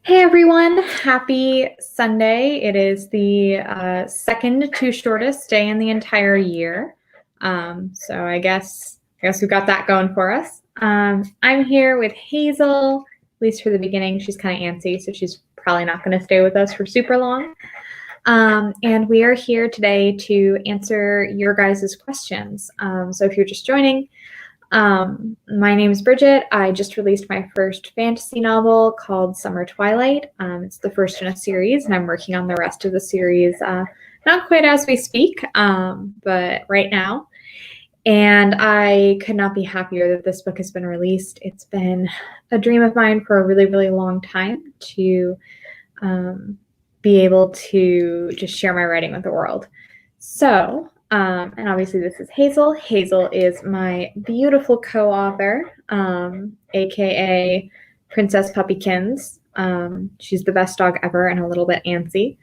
Hey everyone, happy Sunday. It is the second to shortest day in the entire year. So I guess we've got that going for us. I'm here with Hazel, at least for the beginning. She's kind of antsy, so she's probably not going to stay with us for super long. And we are here today to answer your guys' questions. So if you're just joining, my name is Bridget. I just released my first fantasy novel called Summer Twilight. It's the first in a series, and I'm working on the rest of the series, not quite as we speak, but right now. And I could not be happier that this book has been released. It's been a dream of mine for a really, really long time to be able to just share my writing with the world. So, and obviously this is Hazel. Hazel is my beautiful co-author, aka Princess Puppykins. She's the best dog ever and a little bit antsy,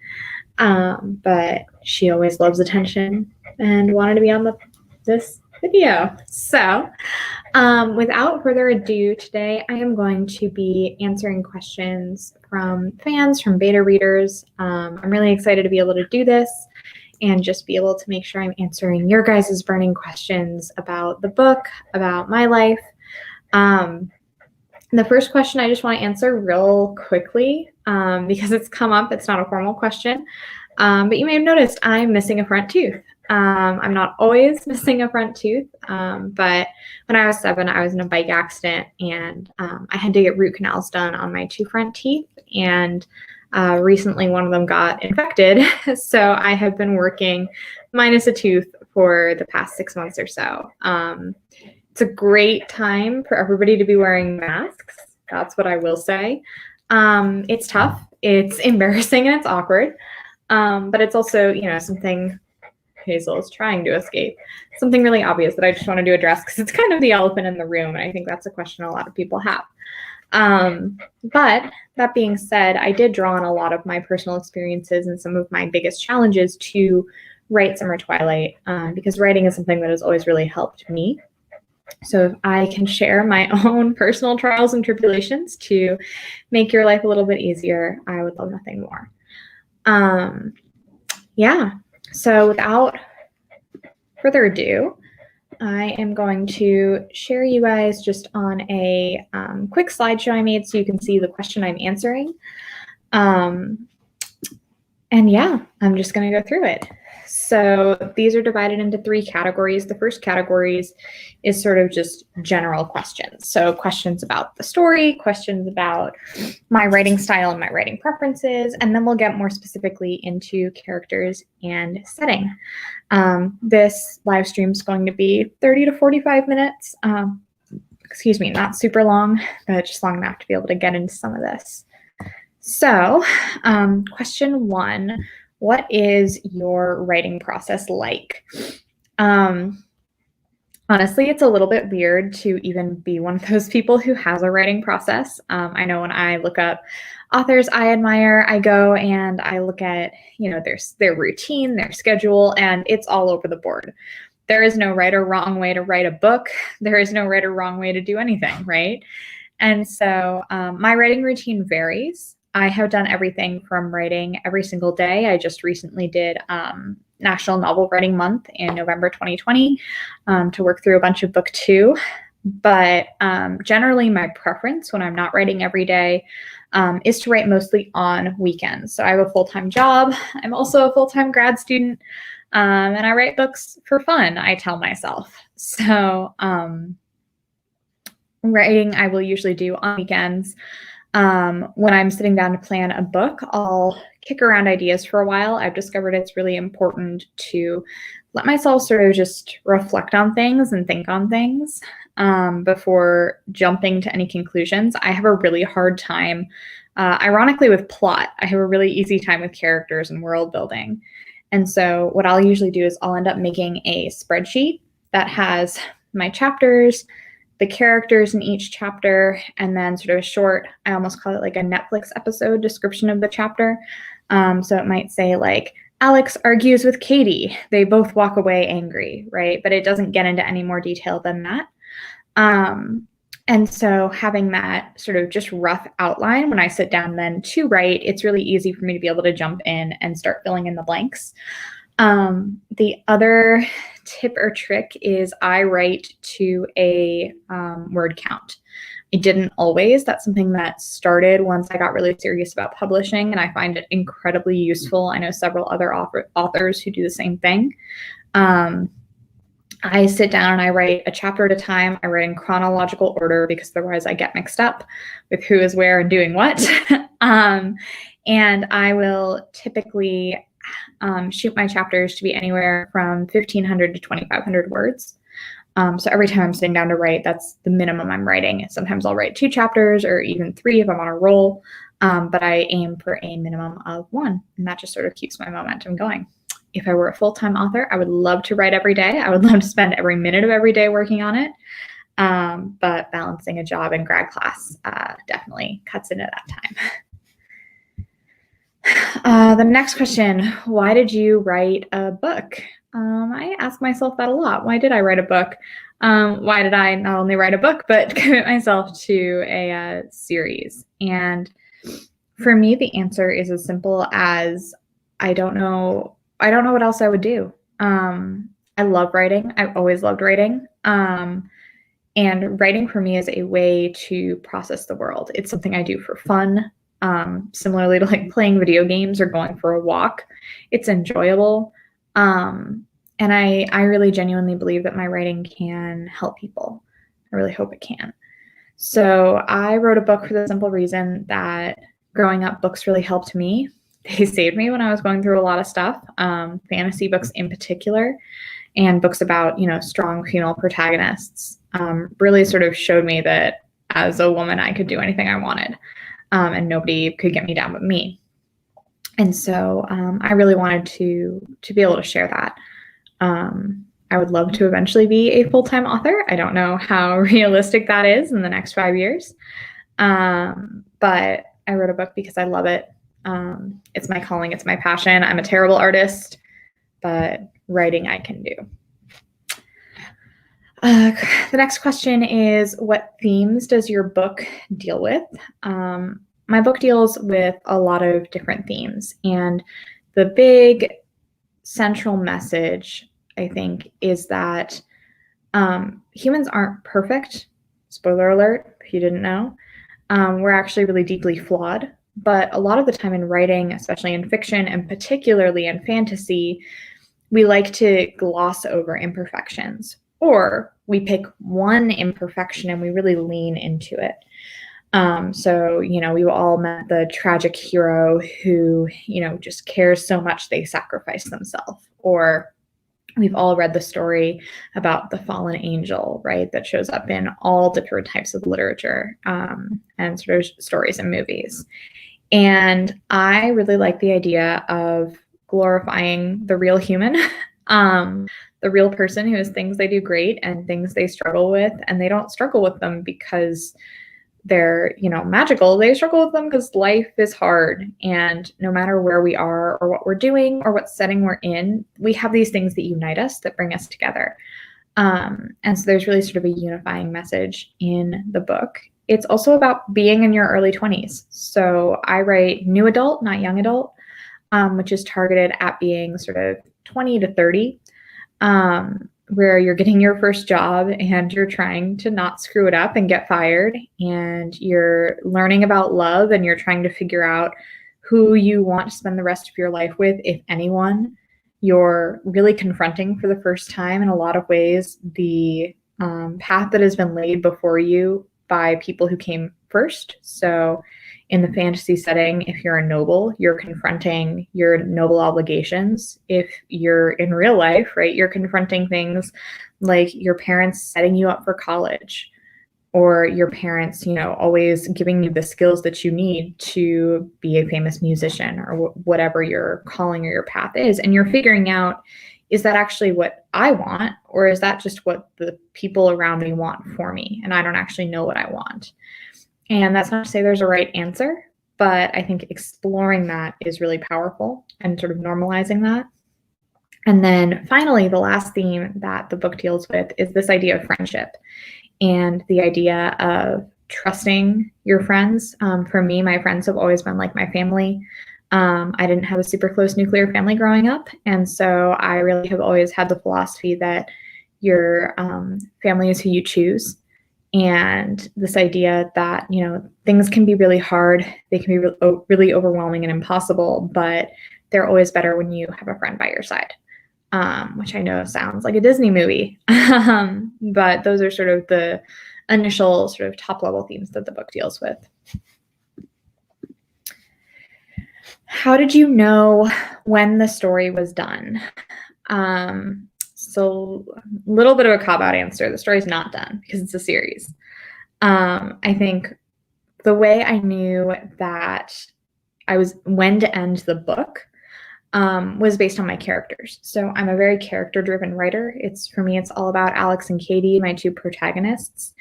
but she always loves attention and wanted to be on this video. So, without further ado, today I am going to be answering questions from fans, from beta readers. I'm really excited to be able to do this and just be able to make sure I'm answering your guys' burning questions about the book, about my life. The first question I just want to answer real quickly because it's come up. It's not a formal question, but you may have noticed I'm missing a front tooth. I'm not always missing a front tooth, but when I was 7, I was in a bike accident and I had to get root canals done on my 2 front teeth, and recently one of them got infected. So I have been working minus a tooth for the past 6 months or so. It's a great time for everybody to be wearing masks. That's what I will say. It's tough, it's embarrassing, and it's awkward. But it's also, something Hazel is trying to escape. Something really obvious that I just wanted to address because it's kind of the elephant in the room, and I think that's a question a lot of people have. But that being said, I did draw on a lot of my personal experiences and some of my biggest challenges to write Summer Twilight, because writing is something that has always really helped me. So if I can share my own personal trials and tribulations to make your life a little bit easier, I would love nothing more. Yeah, so without further ado, I am going to share you guys just on a quick slideshow I made so you can see the question I'm answering. And yeah, I'm just going to go through it. So these are divided into 3 categories. The first category is sort of just general questions. So questions about the story, questions about my writing style and my writing preferences, and then we'll get more specifically into characters and setting. This live stream is going to be 30 to 45 minutes. Excuse me, not super long, but just long enough to be able to get into some of this. So, question 1, what is your writing process like? Honestly, it's a little bit weird to even be one of those people who has a writing process. I know when I look up authors I admire, I go and I look at, their routine, their schedule, and it's all over the board. There is no right or wrong way to write a book. There is no right or wrong way to do anything, right? And so my writing routine varies. I have done everything from writing every single day. I just recently did National Novel Writing Month in November 2020 to work through a bunch of book 2. But generally my preference when I'm not writing every day is to write mostly on weekends. So I have a full-time job. I'm also a full-time grad student, and I write books for fun, I tell myself. So writing I will usually do on weekends. When I'm sitting down to plan a book, I'll kick around ideas for a while. I've discovered it's really important to let myself sort of just reflect on things and think on things before jumping to any conclusions. I have a really hard time, ironically, with plot. I have a really easy time with characters and world building. And so what I'll usually do is I'll end up making a spreadsheet that has my chapters, the characters in each chapter, and then sort of a short, I almost call it like a Netflix episode description of the chapter. So it might say like, Alex argues with Katie. They both walk away angry, right? But it doesn't get into any more detail than that. And so having that sort of just rough outline when I sit down then to write, it's really easy for me to be able to jump in and start filling in the blanks. The other tip or trick is I write to a word count. I didn't always. That's something that started once I got really serious about publishing, and I find it incredibly useful. I know several other authors who do the same thing. I sit down and I write a chapter at a time. I write in chronological order because otherwise I get mixed up with who is where and doing what. And I will typically shoot my chapters to be anywhere from 1,500 to 2,500 words. So every time I'm sitting down to write, that's the minimum I'm writing. Sometimes I'll write 2 chapters or even 3 if I'm on a roll, but I aim for a minimum of 1, and that just sort of keeps my momentum going. If I were a full-time author, I would love to write every day. I would love to spend every minute of every day working on it, but balancing a job and grad class definitely cuts into that time. The next question, why did you write a book? I ask myself that a lot. Why did I write a book? Why did I not only write a book, but commit myself to a series? And for me, the answer is as simple as I don't know what else I would do. I love writing. I've always loved writing. And writing for me is a way to process the world. It's something I do for fun. Similarly to like playing video games or going for a walk. It's enjoyable. And I really genuinely believe that my writing can help people. I really hope it can. So I wrote a book for the simple reason that growing up, books really helped me. They saved me when I was going through a lot of stuff, fantasy books in particular, and books about, strong female protagonists, really sort of showed me that as a woman, I could do anything I wanted, and nobody could get me down but me. And so I really wanted to be able to share that. I would love to eventually be a full-time author. I don't know how realistic that is in the next 5 years, but I wrote a book because I love it. It's my calling. It's my passion. I'm a terrible artist, but writing I can do. The next question is, what themes does your book deal with? My book deals with a lot of different themes, and the big central message, I think, is that humans aren't perfect. Spoiler alert, if you didn't know. We're actually really deeply flawed. But a lot of the time in writing, especially in fiction and particularly in fantasy, we like to gloss over imperfections, or we pick one imperfection and we really lean into it. So, we've all met the tragic hero who, just cares so much they sacrifice themselves. Or we've all read the story about the fallen angel, right, that shows up in all different types of literature and sort of stories and movies. And I really like the idea of glorifying the real human, the real person who has things they do great and things they struggle with, and they don't struggle with them because they're, magical. They struggle with them because life is hard, and no matter where we are or what we're doing or what setting we're in, we have these things that unite us, that bring us together. And so there's really sort of a unifying message in the book. It's also about being in your early 20s. So I write new adult, not young adult, which is targeted at being sort of 20 to 30, where you're getting your first job and you're trying to not screw it up and get fired, and you're learning about love and you're trying to figure out who you want to spend the rest of your life with, if anyone. You're really confronting for the first time in a lot of ways the path that has been laid before you by people who came first. So in the fantasy setting, if you're a noble, you're confronting your noble obligations. If you're in real life, right, you're confronting things like your parents setting you up for college, or your parents, always giving you the skills that you need to be a famous musician, or whatever your calling or your path is. And you're figuring out, is that actually what I want, or is that just what the people around me want for me? And I don't actually know what I want. And that's not to say there's a right answer, but I think exploring that is really powerful and sort of normalizing that. And then finally, the last theme that the book deals with is this idea of friendship. and the idea of trusting your friends. For me, my friends have always been like my family. I didn't have a super close nuclear family growing up, and so I really have always had the philosophy that your family is who you choose. And this idea that, things can be really hard, they can be really overwhelming and impossible, but they're always better when you have a friend by your side, which I know sounds like a Disney movie. But those are sort of the initial sort of top level themes that the book deals with. How did you know when the story was done? So a little bit of a cop-out answer. The story's not done because it's a series. I think the way I knew that when to end the book was based on my characters. So I'm a very character-driven writer. For me, it's all about Alex and Katie, my two protagonists.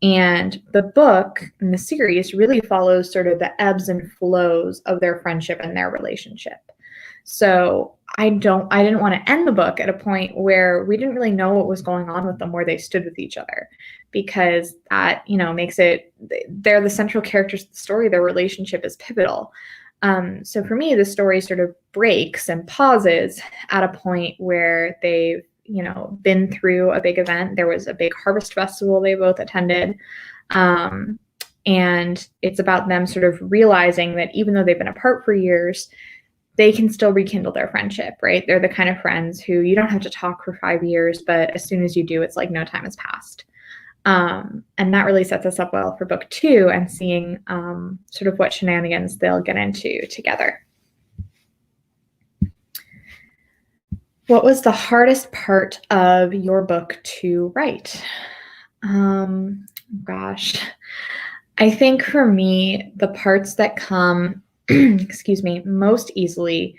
And the book and the series really follows sort of the ebbs and flows of their friendship and their relationship. So I didn't want to end the book at a point where we didn't really know what was going on with them, where they stood with each other, because that, makes they're the central characters of the story. Their relationship is pivotal. So for me, the story sort of breaks and pauses at a point where they've, been through a big event. There was a big harvest festival they both attended. And it's about them sort of realizing that even though they've been apart for years, they can still rekindle their friendship, right? They're the kind of friends who you don't have to talk for 5 years, but as soon as you do, it's like no time has passed. And that really sets us up well for book 2 and seeing sort of what shenanigans they'll get into together. What was the hardest part of your book to write? Gosh, I think for me, the parts that come, most easily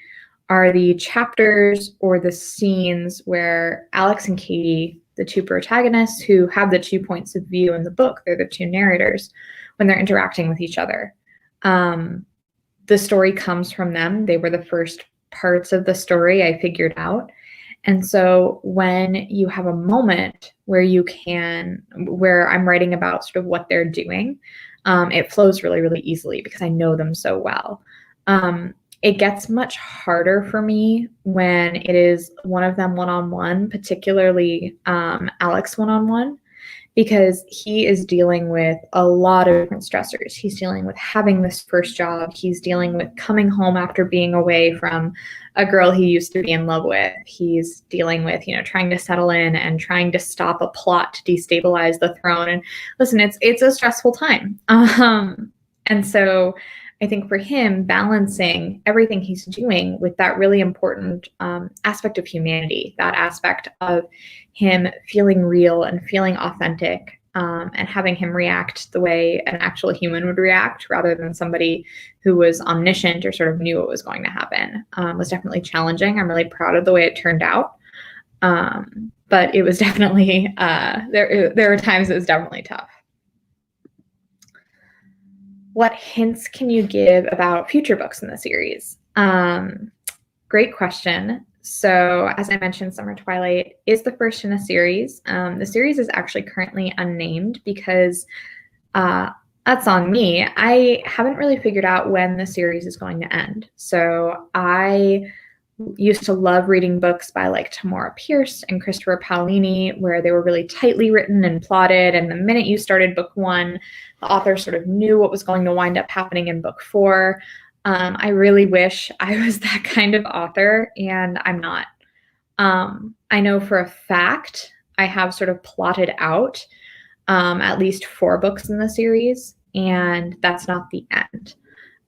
are the chapters or the scenes where Alex and Katie, the two protagonists who have the 2 points of view in the book, they're the 2 narrators, when they're interacting with each other. The story comes from them. They were the first parts of the story I figured out. And so when you have a moment where I'm writing about sort of what they're doing, it flows really, really easily because I know them so well. It gets much harder for me when it is one of them one-on-one, particularly Alex one-on-one, because he is dealing with a lot of different stressors. He's dealing with having this first job. He's dealing with coming home after being away from a girl he used to be in love with. He's dealing with, trying to settle in and trying to stop a plot to destabilize the throne. And listen, it's a stressful time. And so I think for him, balancing everything he's doing with that really important aspect of humanity, that aspect of him feeling real and feeling authentic, and having him react the way an actual human would react rather than somebody who was omniscient or sort of knew what was going to happen, was definitely challenging. I'm really proud of the way it turned out. But it was definitely, there were times it was definitely tough. What hints can you give about future books in the series? Great question. So as I mentioned, Summer Twilight is the first in a series. The series is actually currently unnamed because that's on me. I haven't really figured out when the series is going to end. So I used to love reading books by like Tamora Pierce and Christopher Paolini, where they were really tightly written and plotted. And the minute you started book 1, the author sort of knew what was going to wind up happening in book 4. I really wish I was that kind of author, and I'm not. I know for a fact I have sort of plotted out at least 4 books in the series, and that's not the end.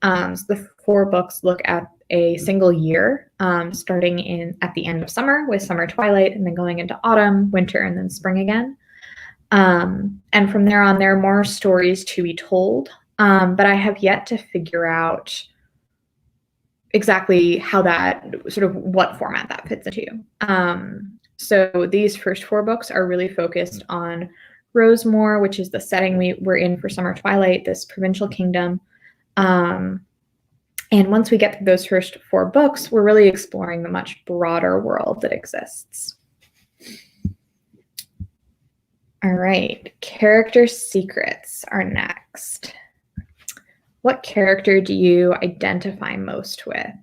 So the 4 books look at a single year, starting at the end of summer with Summer Twilight, and then going into autumn, winter, and then spring again. And from there on, there are more stories to be told, but I have yet to figure out exactly how what format that fits into. So these first 4 books are really focused on Rosemore, which is the setting we're in for Summer Twilight, this provincial kingdom. And once we get through those first 4 books, we're really exploring the much broader world that exists. All right, character secrets are next. What character do you identify most with?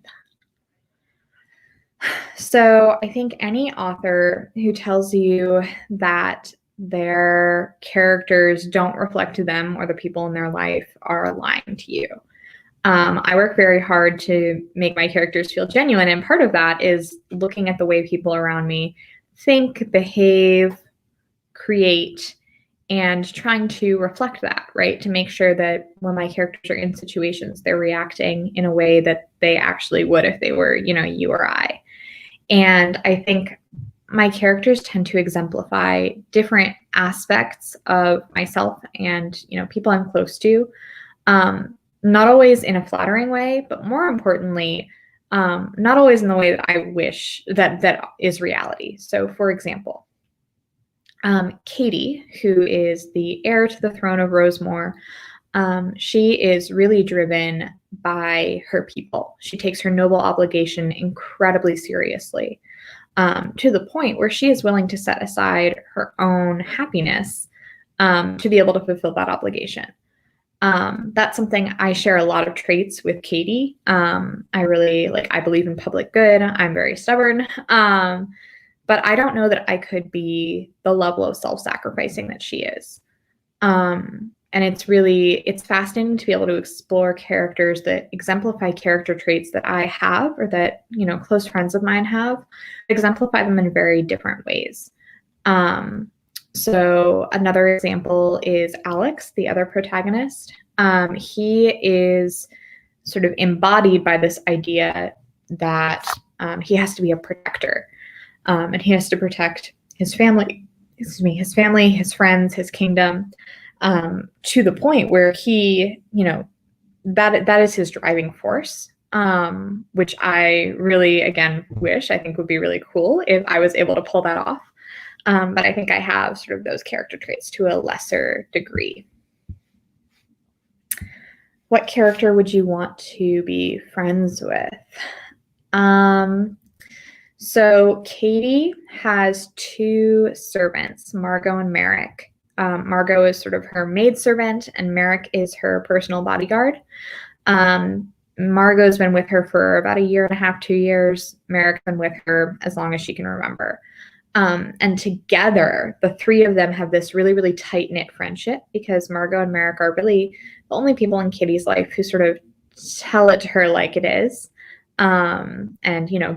So I think any author who tells you that their characters don't reflect them or the people in their life are lying to you. I work very hard to make my characters feel genuine, and part of that is looking at the way people around me think, behave, create, and trying to reflect that, right? To make sure that when my characters are in situations, they're reacting in a way that they actually would if they were, you or I. And I think my characters tend to exemplify different aspects of myself and, people I'm close to. Not always in a flattering way, but more importantly, not always in the way that I wish that is reality. So, for example, Katie, who is the heir to the throne of Rosemore, she is really driven by her people. She takes her noble obligation incredibly seriously, to the point where she is willing to set aside her own happiness to be able to fulfill that obligation. That's something I share a lot of traits with Katie. I believe in public good. I'm very stubborn. But I don't know that I could be the level of self-sacrificing that she is. And it's fascinating to be able to explore characters that exemplify character traits that I have or that, close friends of mine have, exemplify them in very different ways. So another example is Alex, the other protagonist. He is sort of embodied by this idea that he has to be a protector. And he has to protect his family, his friends, his kingdom, to the point where he, that is his driving force, which I really, again, I think would be really cool if I was able to pull that off. But I think I have sort of those character traits to a lesser degree. What character would you want to be friends with? So Katie has two servants, Margot and Merrick. Margot is sort of her maidservant, and Merrick is her personal bodyguard. Margot's been with her for about 1.5 years, 2 years. Merrick's been with her as long as she can remember. And together, the three of them have this really, really tight-knit friendship because Margot and Merrick are really the only people in Kitty's life who sort of tell it to her like it is. And,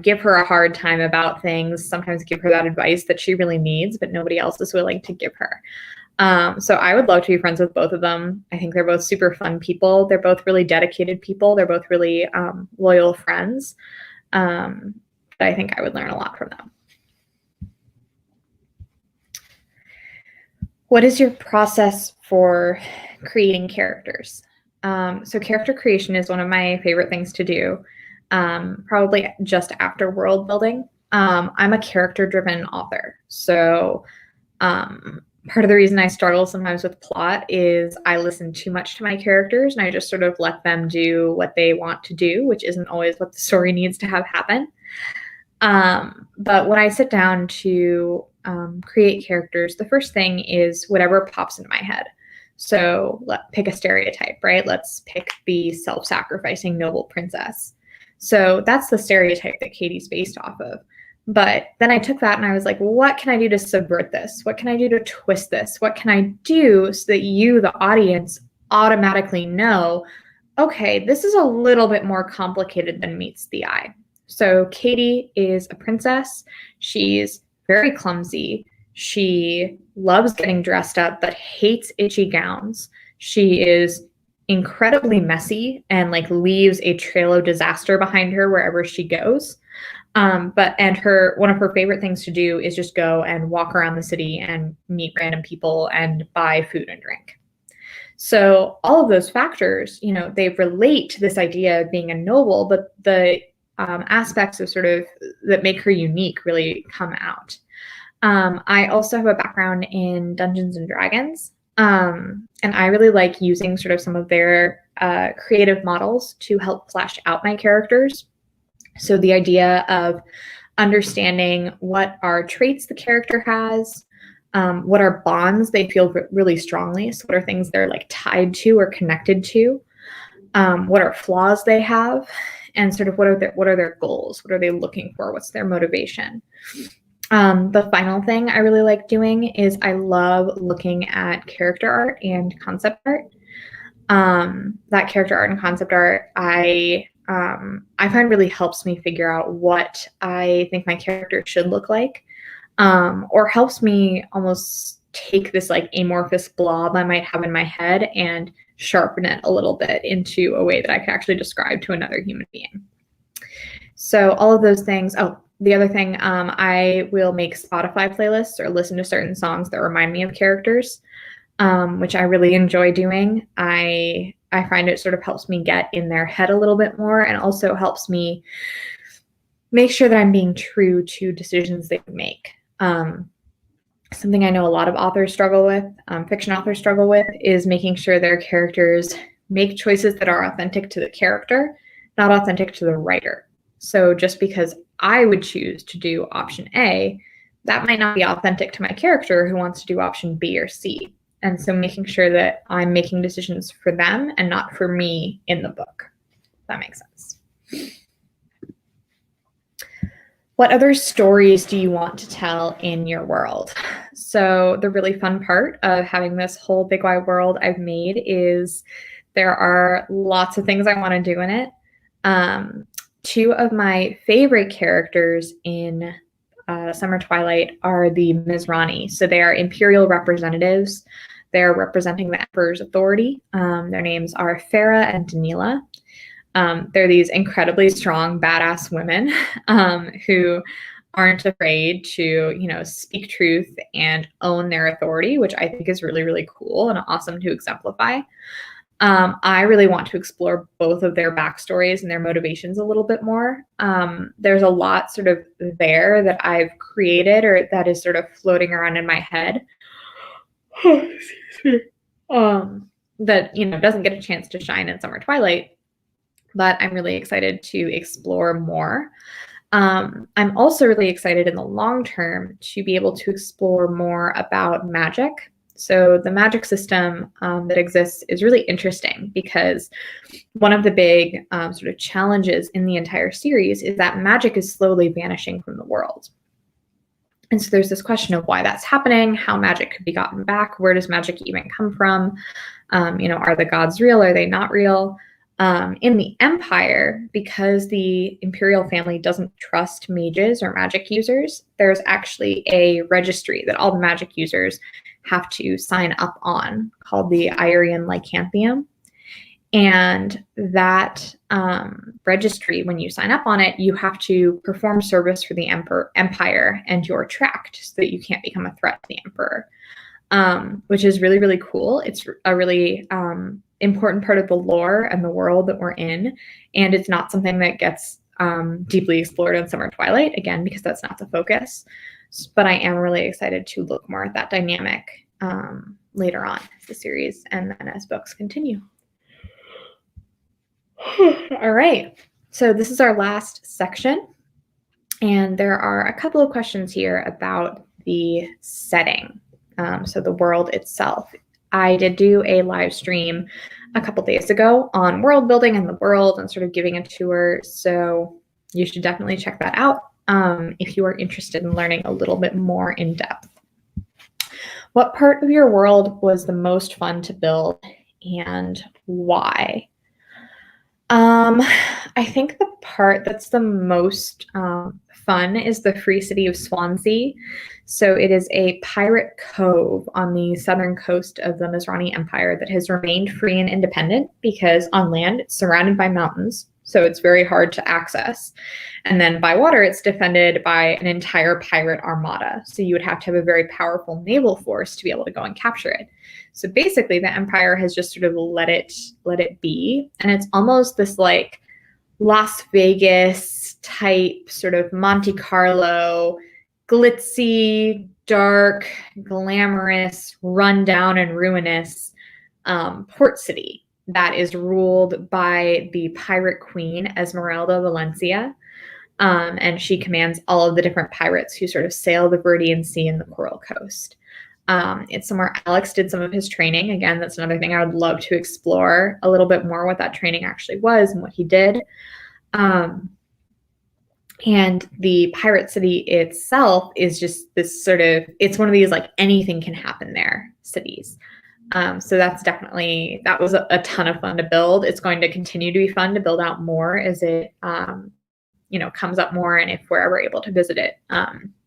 give her a hard time about things, sometimes give her that advice that she really needs, but nobody else is willing to give her. So I would love to be friends with both of them. I think they're both super fun people. They're both really dedicated people. They're both really loyal friends. I think I would learn a lot from them. What is your process for creating characters? So character creation is one of my favorite things to do, probably just after world building. I'm a character-driven author. So part of the reason I struggle sometimes with plot is I listen too much to my characters and I just sort of let them do what they want to do, which isn't always what the story needs to have happen. But when I sit down to create characters, the first thing is whatever pops into my head. So let's pick a stereotype, right? Let's pick the self-sacrificing noble princess. So that's the stereotype that Katie's based off of. But then I took that and I was like, what can I do to subvert this? What can I do to twist this? What can I do so that you, the audience, automatically know, okay, this is a little bit more complicated than meets the eye. So Katie is a princess. She's very clumsy. She loves getting dressed up, but hates itchy gowns. She is incredibly messy and leaves a trail of disaster behind her wherever she goes. One of her favorite things to do is just go and walk around the city and meet random people and buy food and drink. So all of those factors, they relate to this idea of being a noble, but the aspects of sort of that make her unique really come out. I also have a background in Dungeons and Dragons, and I really like using sort of some of their creative models to help flesh out my characters. So the idea of understanding what are traits the character has, what are bonds they feel really strongly. So what are things they're like tied to or connected to? What are flaws they have? And sort of what are their goals? What are they looking for? What's their motivation? The final thing I really like doing is I love looking at character art and concept art. That character art and concept art I find really helps me figure out what I think my character should look like, or helps me almost take this like amorphous blob I might have in my head and sharpen it a little bit into a way that I can actually describe to another human being. So all of those things. Oh, the other thing, I will make Spotify playlists or listen to certain songs that remind me of characters, which I really enjoy doing. I find it sort of helps me get in their head a little bit more, and also helps me make sure that I'm being true to decisions they make. Something I know a lot of authors struggle with, fiction authors struggle with, is making sure their characters make choices that are authentic to the character, not authentic to the writer. So just because I would choose to do option A, that might not be authentic to my character who wants to do option B or C. And so making sure that I'm making decisions for them and not for me in the book. If that makes sense. What other stories do you want to tell in your world? So the really fun part of having this whole big wide world I've made is there are lots of things I want to do in it. Two of my favorite characters in Summer Twilight are the Mizrani. So they are imperial representatives. They're representing the emperor's authority. Their names are Farah and Danila. They're these incredibly strong, badass women who aren't afraid to, speak truth and own their authority, which I think is really, really cool and awesome to exemplify. I really want to explore both of their backstories and their motivations a little bit more. There's a lot sort of there that I've created or that is sort of floating around in my head. That, doesn't get a chance to shine in Summer Twilight, but I'm really excited to explore more. I'm also really excited in the long term to be able to explore more about magic. So the magic system that exists is really interesting because one of the big sort of challenges in the entire series is that magic is slowly vanishing from the world. And so there's this question of why that's happening, how magic could be gotten back, where does magic even come from? Are the gods real? Are they not real? In the Empire, because the imperial family doesn't trust mages or magic users, there's actually a registry that all the magic users have to sign up on called the Iarian Lycanthum. And that registry, when you sign up on it, you have to perform service for the empire and you're tracked so that you can't become a threat to the emperor, which is really, really cool. It's a really important part of the lore and the world that we're in. And it's not something that gets deeply explored in Summer Twilight, again, because that's not the focus. But I am really excited to look more at that dynamic later on as the series and then as books continue. All right, so this is our last section. And there are a couple of questions here about the setting, so the world itself. I did do a live stream a couple days ago on world building and the world and sort of giving a tour. So you should definitely check that out if you are interested in learning a little bit more in depth. What part of your world was the most fun to build and why? I think the part that's the most fun is the Free City of Swansea. So it is a pirate cove on the southern coast of the Mizrani Empire that has remained free and independent because on land it's surrounded by mountains, so it's very hard to access. And then by water, it's defended by an entire pirate armada. So you would have to have a very powerful naval force to be able to go and capture it. So basically the Empire has just sort of let it be. And it's almost this like Las Vegas type sort of Monte Carlo, glitzy, dark, glamorous, rundown and ruinous port city that is ruled by the pirate queen, Esmeralda Valencia. And she commands all of the different pirates who sort of sail the Viridian Sea and the Coral Coast. It's somewhere Alex did some of his training. Again, that's another thing I would love to explore a little bit more, what that training actually was and what he did. And the pirate city itself is just this sort of, it's one of these like anything can happen there cities. So that was a ton of fun to build. It's going to continue to be fun to build out more as it, comes up more, and if we're ever able to visit it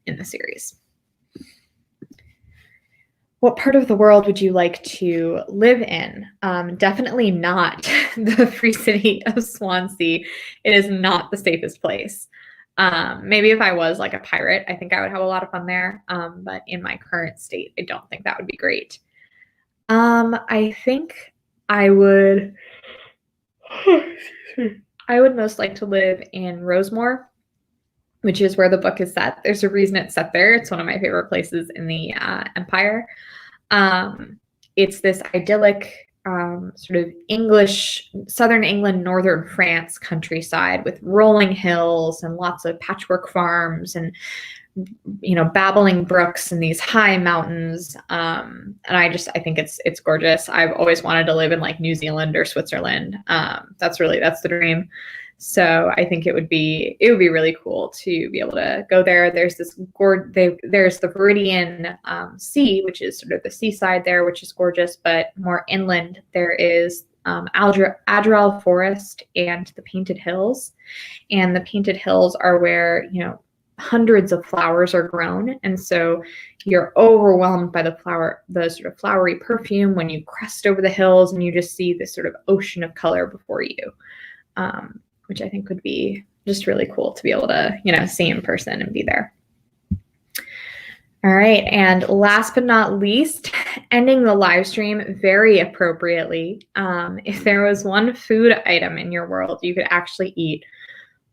in the series. What part of the world would you like to live in? Definitely not the free city of Swansea. It is not the safest place. Maybe if I was like a pirate, I think I would have a lot of fun there. But in my current state, I don't think that would be great. I think I would most like to live in Rosemore, which is where the book is set. There's a reason it's set there. It's one of my favorite places in the Empire. It's this idyllic sort of English, Southern England, Northern France countryside with rolling hills and lots of patchwork farms and, babbling brooks and these high mountains. And I think it's gorgeous. I've always wanted to live in like New Zealand or Switzerland. That's the dream. So I think it would be really cool to be able to go there. There's there's the Viridian Sea, which is sort of the seaside there, which is gorgeous, but more inland there is Adderall Forest and the Painted Hills. And the Painted Hills are where, hundreds of flowers are grown. And so you're overwhelmed by the sort of flowery perfume when you crest over the hills, and you just see this sort of ocean of color before you. Which I think would be just really cool to be able to, see in person and be there. All right. And last but not least, ending the live stream very appropriately. If there was one food item in your world you could actually eat,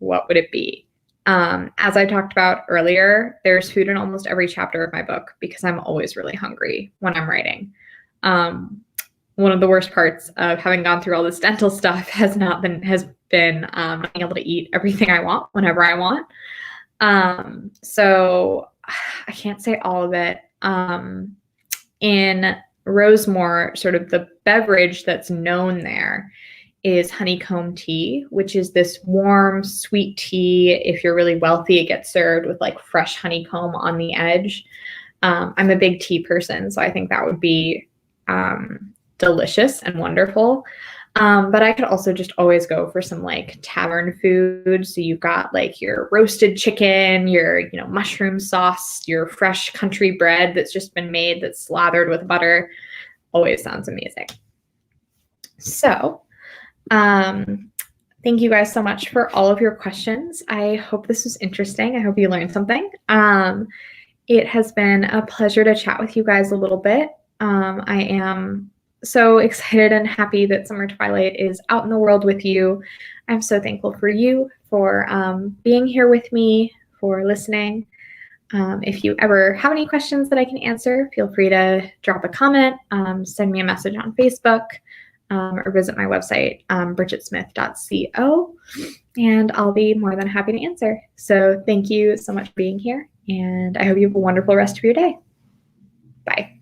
what would it be? As I talked about earlier, there's food in almost every chapter of my book because I'm always really hungry when I'm writing. One of the worst parts of having gone through all this dental stuff has been not being able to eat everything I want whenever I want. So I can't say all of it. In Rosemore, sort of the beverage that's known there is honeycomb tea, which is this warm, sweet tea. If you're really wealthy, it gets served with like fresh honeycomb on the edge. I'm a big tea person, so I think that would be delicious and wonderful. But I could also just always go for some like tavern food. So you've got like your roasted chicken, your, mushroom sauce, your fresh country bread that's just been made, that's slathered with butter. Always sounds amazing. So, thank you guys so much for all of your questions. I hope this was interesting. I hope you learned something. It has been a pleasure to chat with you guys a little bit. I am so excited and happy that Summer Twilight is out in the world with you. I'm so thankful for you, for being here with me, for listening. If you ever have any questions that I can answer, feel free to drop a comment, send me a message on Facebook, or visit my website, bridgetsmith.co, and I'll be more than happy to answer. So thank you so much for being here, and I hope you have a wonderful rest of your day. Bye.